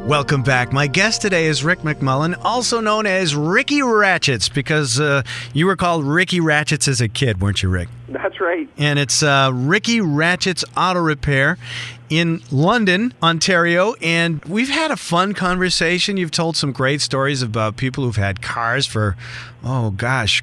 Welcome back. My guest today is Rick McMullen, also known as Ricky Ratchets, because you were called Ricky Ratchets as a kid, weren't you, Rick? That's right. And it's Ricky Ratchets Auto Repair in London, Ontario. And we've had a fun conversation. You've told some great stories about people who've had cars for,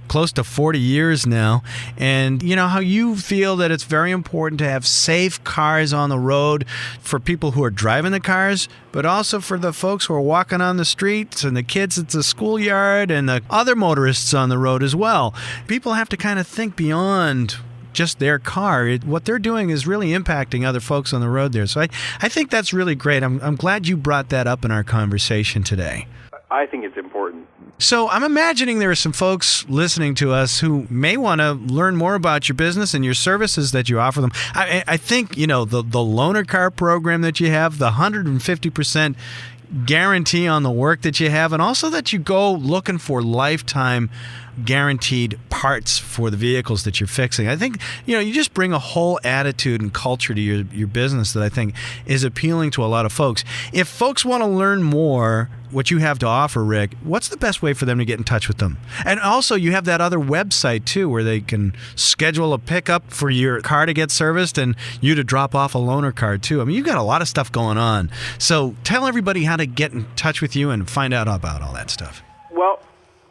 close to 40 years now. And you know how you feel that it's very important to have safe cars on the road for people who are driving the cars, but also for the folks who are walking on the streets and the kids at the schoolyard and the other motorists on the road as well. People have to kind of think beyond just their car. What they're doing is really impacting other folks on the road there. So I think that's really great. I'm glad you brought that up in our conversation today. I think it's important. So I'm imagining there are some folks listening to us who may want to learn more about your business and your services that you offer them. I think, the loaner car program that you have, the 150% guarantee on the work that you have, and also that you go looking for lifetime guaranteed parts for the vehicles that you're fixing. I think, you just bring a whole attitude and culture to your business that I think is appealing to a lot of folks. If folks want to learn more what you have to offer, Rick, what's the best way for them to get in touch with them? And also, you have that other website, too, where they can schedule a pickup for your car to get serviced and you to drop off a loaner car, too. I mean, you've got a lot of stuff going on. So tell everybody how to get in touch with you and find out about all that stuff. Well,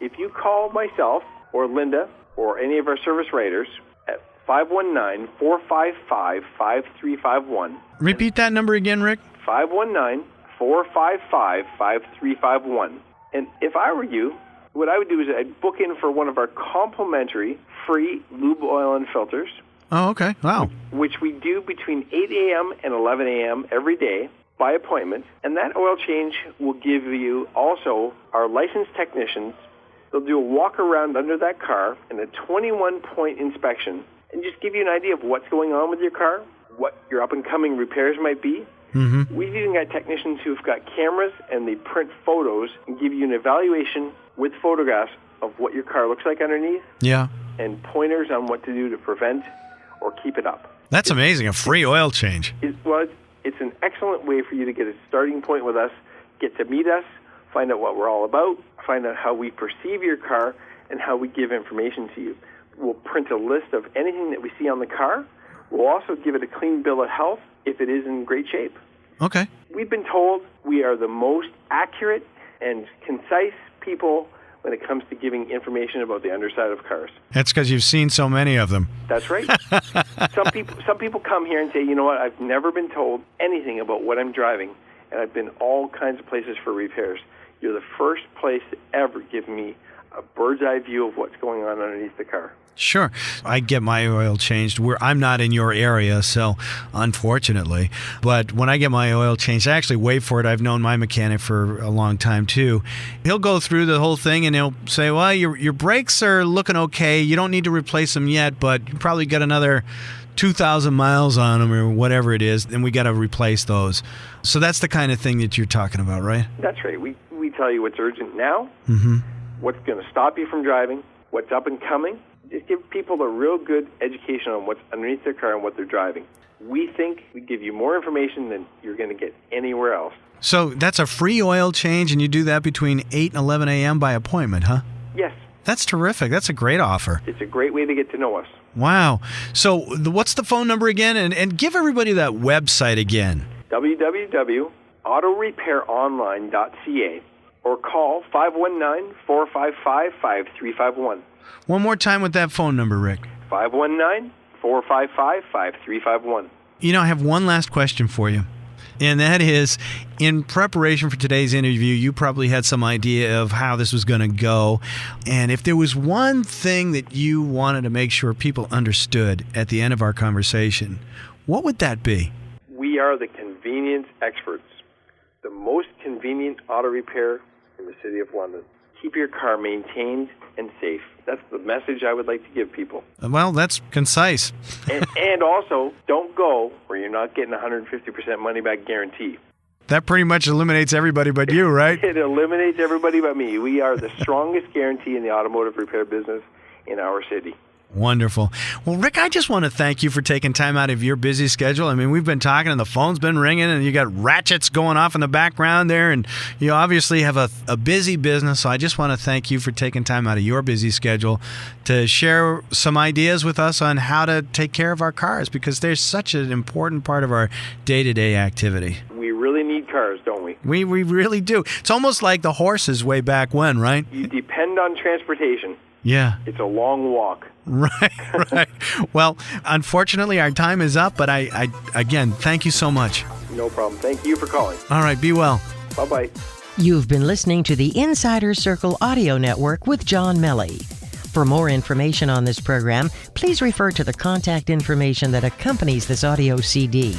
if you call myself or Linda or any of our service writers at 519-455-5351. Repeat that number again, Rick. 519-455-5351. And if I were you, what I would do is I'd book in for one of our complimentary free lube oil and filters. Oh, okay. Wow. Which we do between 8 a.m. and 11 a.m. every day by appointment. And that oil change will give you also our licensed technicians. They'll do a walk around under that car and a 21-point inspection and just give you an idea of what's going on with your car, what your up-and-coming repairs might be. Mm-hmm. We've even got technicians who've got cameras and they print photos and give you an evaluation with photographs of what your car looks like underneath. Yeah. And pointers on what to do to prevent or keep it up. That's amazing, a free oil change. It's an excellent way for you to get a starting point with us, get to meet us, find out what we're all about, find out how we perceive your car, and how we give information to you. We'll print a list of anything that we see on the car. We'll also give it a clean bill of health if it is in great shape. Okay. We've been told we are the most accurate and concise people when it comes to giving information about the underside of cars. That's because you've seen so many of them. That's right. Some people come here and say, you know what, I've never been told anything about what I'm driving, and I've been all kinds of places for repairs. You're the first place to ever give me a bird's eye view of what's going on underneath the car. Sure. I get my oil changed where I'm not in your area, so unfortunately. But when I get my oil changed, I actually wait for it. I've known my mechanic for a long time, too. He'll go through the whole thing, and he'll say, well, your brakes are looking okay. You don't need to replace them yet, but you probably got another 2,000 miles on them or whatever it is, and we got to replace those. So that's the kind of thing that you're talking about, right? That's right. We tell you what's urgent now, what's going to stop you from driving, what's up and coming. Just give people a real good education on what's underneath their car and what they're driving. We think we give you more information than you're going to get anywhere else. So that's a free oil change, and you do that between 8 and 11 a.m. by appointment, huh? Yes. That's terrific. That's a great offer. It's a great way to get to know us. Wow. So what's the phone number again? And give everybody that website again. www.autorepaironline.ca or call 519-455-5351. One more time with that phone number, Rick. 519-455-5351. I have one last question for you. And that is, in preparation for today's interview, you probably had some idea of how this was going to go. And if there was one thing that you wanted to make sure people understood at the end of our conversation, what would that be? We are the convenience experts. The most convenient auto repair in the City of London. Keep your car maintained and safe. That's the message I would like to give people. Well, that's concise. and also, don't go where you're not getting 150% money-back guarantee. That pretty much eliminates everybody but you, right? It eliminates everybody but me. We are the strongest guarantee in the automotive repair business in our city. Wonderful. Well, Rick, I just want to thank you for taking time out of your busy schedule. I mean, we've been talking and the phone's been ringing and you got Ratchets going off in the background there, and you obviously have a busy business. So I just want to thank you for taking time out of your busy schedule to share some ideas with us on how to take care of our cars, because they're such an important part of our day-to-day activity. We really need cars, don't we? We really do. It's almost like the horses way back when, right? You depend on transportation. Yeah. It's a long walk. Right. Well, unfortunately, our time is up, but I again, thank you so much. No problem. Thank you for calling. All right, be well. Bye-bye. You've been listening to the Insider Circle Audio Network with John Melly. For more information on this program, please refer to the contact information that accompanies this audio CD.